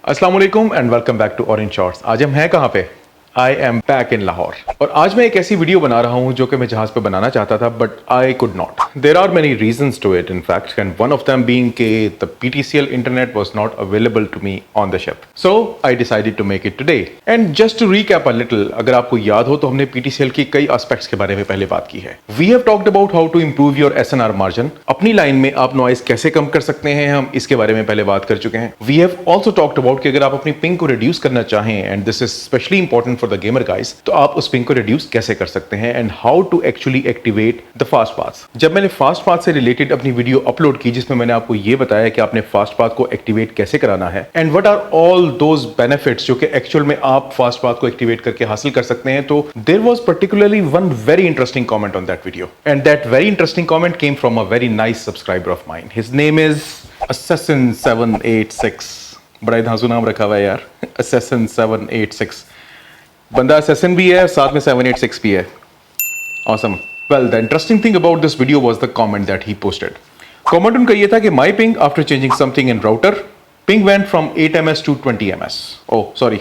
अस्सलाम वालेकुम and welcome back to Orange Shorts. आज हम हैं कहाँ पे? I am back in Lahore और आज मैं एक ऐसी वीडियो बना रहा हूँ जो कि मैं जहाज पे बनाना चाहता था but I could not. There are many reasons to it in fact and one of them being के the PTCL internet was not available to me on the ship, so I decided to make it today. And just to recap a little, अगर आपको याद हो तो हमने PTCL की कई aspects के बारे में पहले बात की है। We have talked about how to improve your SNR margin, अपनी लाइन में आप नॉइस कैसे कम कर सकते हैं, हम इसके बारे में पहले बात कर चुके हैं। We have also talked about कि अगर आप अपनी पिंग को रिड्यूस करना चाहें, and this is specially important for the gamer guys, तो आप उस पिंग को रिड्यूस कैसे कर सकते हैं and how to actually activate the fast paths. जब मैंने फास्ट पाथ से रिलेटेड अपनी वीडियो अपलोड की जिसमें मैंने आपको ये बताया कि आपने फास्ट पाथ को एक्टिवेट कैसे कराना है and what are all those benefits जो कि एक्चुअल में आप फास्ट पाथ को एक्टिवेट करके हासिल कर सकते हैं, तो there was particularly one very interesting comment on that video and that very interesting comment came from a very nice subscriber of mine. His name is Assassin786। बड़ा ही धांसू नाम रखा हुआ है यार, Assassin786। बंदा असैसिन भी है, साथ में 786 भी है। Awesome. Well, the interesting thing about this video was the comment that he posted. Comment उनका ये था कि my ping after changing something in router, ping went from 8 ms to 20 ms. Oh, sorry.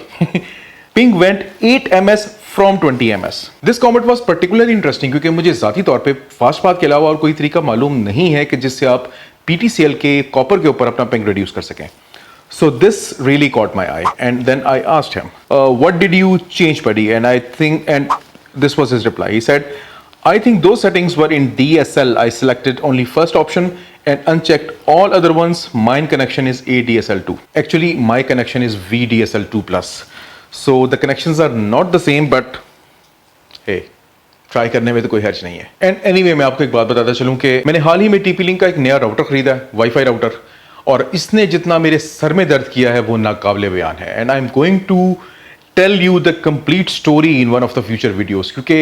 Ping went 8 ms from 20 ms. This comment was particularly interesting क्योंकि मुझे ज़ाती तौर पे fast path के अलावा और कोई तरीका मालूम नहीं है कि जिससे आप PTCL के कॉपर के ऊपर अपना पिंग रिड्यूस कर सकें। So this really caught my eye, and then I asked him, "What did you change, buddy?" And this was his reply. He said, "I think those settings were in DSL. I selected only first option and unchecked all other ones. Mine connection is ADSL2. Actually, my connection is VDSL2 plus. So the connections are not the same, but hey." Try करने में तो कोई हर्ज नहीं है। And anyway मैं आपको एक बात बताता चलूं कि मैंने हाल ही में TP-Link का एक नया राउटर खरीदा है, वाईफाई राउटर, और इसने जितना मेरे सर में दर्द किया है वो नाकाबिले बयान है। And I am going to tell you the complete story in one of the future videos क्योंकि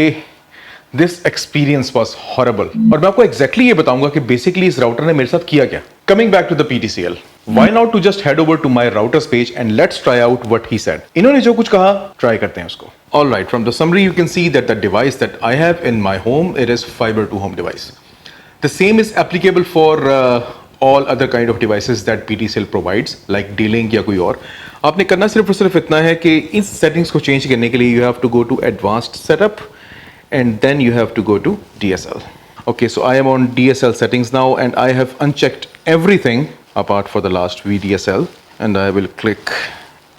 दिस एक्सपीरियंस वाज हॉरेबल। और मैं आपको एग्जैक्टली ये बताऊंगा कि बेसिकली इस राउटर ने मेरे साथ किया क्या। Coming back to the PTCL, why not to just head over to my routers page and let's try out what he said. इन्होंने जो कुछ कहा ट्राई करते हैं उसको। All right, from the summary you can see that the device that I have in my home, it is fiber to home device. The same is applicable for all other kind of devices that PTCL provides, like D-Link या कोई और। आपने करना सिर्फ और सिर्फ इतना है कि इस सेटिंग्स को चेंज करने के लिए you have to go to advanced setup and then you have to go to DSL. Okay, so I am on DSL settings now and I have unchecked everything apart for the last VDSL, and I will click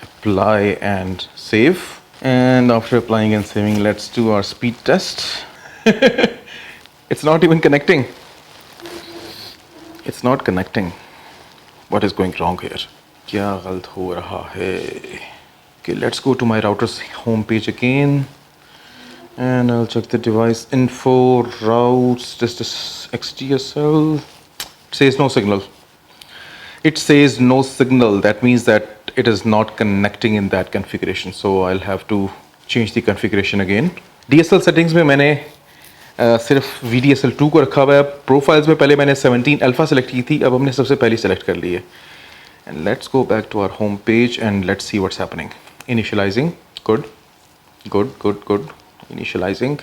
apply and save. And after applying and saving, let's do our speed test. It's not even connecting. It's not connecting. What is going wrong here? क्या गलत हो रहा है? Okay, let's go to my router's home page again. And I'll check the device info, routes, this is XDSL. It says no signal. It says no signal. That means that it is not connecting in that configuration. So I'll have to change the configuration again. DSL settings में मैंने सिर्फ VDSL2 को रखा हुआ है। Profiles में पहले मैंने 17 अल्फा सेलेक्ट की थी, अब हमने सबसे पहले सेलेक्ट कर ली है। And let's go back to our home page and let's see what's happening. Initializing, good, good, good, good. Initializing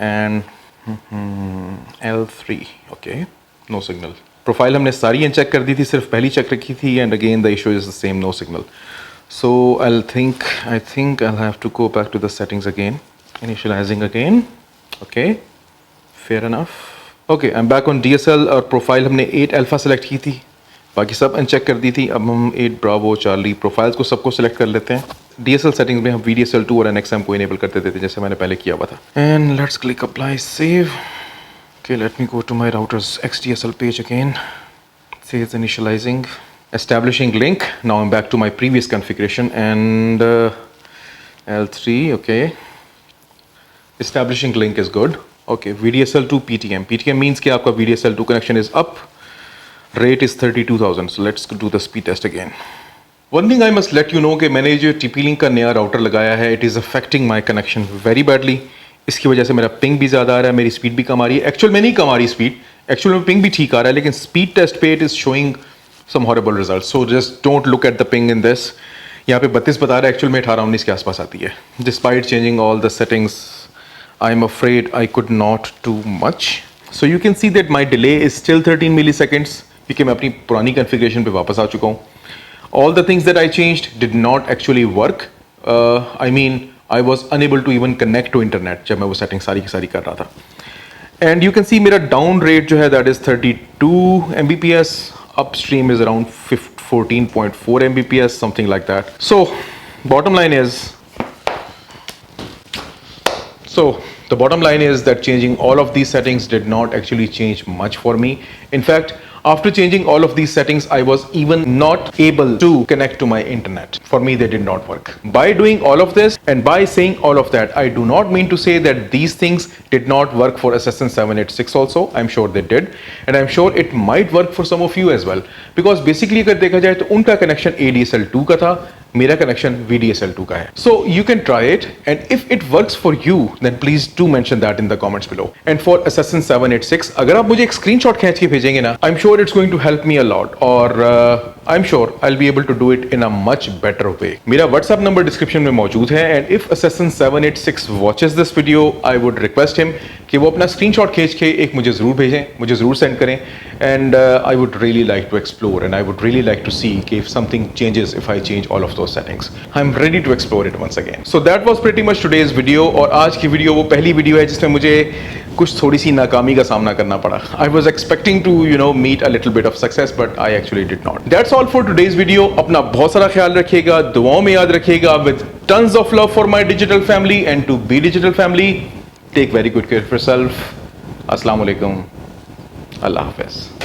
and L3, okay, no signal. Profile हमने सारी अनचेक कर दी थी, सिर्फ पहली चेक रखी थी, and again the issue is the same, no signal. So I think I have to go back to the settings again, initializing again, okay, fair enough. Okay, I am back on DSL और profile हमने 8 alpha select की थी, बाकी सब uncheck कर दी थी। अब हम 8 ब्रावो चार्ली प्रोफाइल्स को सबको सेलेक्ट कर लेते हैं। DSL सेटिंग्स में हम VDSL2 और NXM को इनेबल कर देते थे जैसे मैंने पहले किया हुआ था। And let's click apply save. Okay, let me go to my router's XDSL page again. It says initializing, establishing link. Now I'm back to my previous configuration and L3, okay. Establishing link is good. Okay, VDSL2 PTM. PTM means कि आपका VDSL2 connection is up. Rate is 32,000. So let's do the speed test again. One thing I must let you know कि मैंने जो TP-Link का नया router लगाया है, it is affecting my connection very badly. इसकी वजह से मेरा पिंग भी ज़्यादा आ रहा है, मेरी स्पीड भी कम आ रही है। एक्चुअल में नहीं कम आ रही स्पीड, एक्चुअल में पिंग भी ठीक आ रहा है, लेकिन स्पीड टेस्ट पे it is showing some horrible result. So just don't look at the ping in this. यहाँ पे 32 बता रहा है, एक्चुअल में 18-19 के आसपास आती है। Despite changing all the settings, I am afraid I could not do much. So you can see that my delay is still 13 milliseconds क्योंकि मैं अपनी पुरानी कन्फिग्रेशन पे वापस आ चुका हूँ। All the things that I changed did not actually work. I mean, I was unable to even connect to internet जब मैं वो setting सारी की सारी कर रहा था. And you can see मेरा down rate जो है that is 32 Mbps. Upstream is around 14.4 Mbps, something like that. So bottom line is, the bottom line is that changing all of these settings did not actually change much for me. In fact, after changing all of these settings, I was even not able to connect to my internet. For me, they did not work. By doing all of this and by saying all of that, I do not mean to say that these things did not work for Assassin 786 also. I'm sure they did. And I'm sure it might work for some of you as well. Because basically अगर देखा जाए तो उनका connection ADSL2 का था, मेरा connection VDSL2 का है. So you can try it, and if it works for you, then please do mention that in the comments below. And for Assassin 786, अगर आप मुझे एक स्क्रीनशॉट खींच के भेजेंगे ना, I'm sure it's going to help me a lot, और I'm sure I'll be able to do it in a much better way. मेरा WhatsApp नंबर डिस्क्रिप्शन में मौजूद है, and if Assassin 786 watches this video, I would request him कि वो अपना screenshot खींच के एक मुझे ज़रूर भेजें, मुझे ज़रूर सेंड करें, and I would really like to explore, and I would really like to see if something changes if I change all of those settings. I'm ready to explore it once again. So that was pretty much today's video, और आज की video वो पहली video है जिसमें मुझे कुछ थोड़ी सी नाकामी का सामना करना पड़ा. I was expecting to meet a little bit of success, but I actually did not. That's all for today's video. अपना बहुत सारा ख्याल रखिएगा, दुआओं में याद रखिएगा. With tons of love for my digital family and to be digital family, take very good care of yourself. Assalamu alaikum. Allah Hafiz.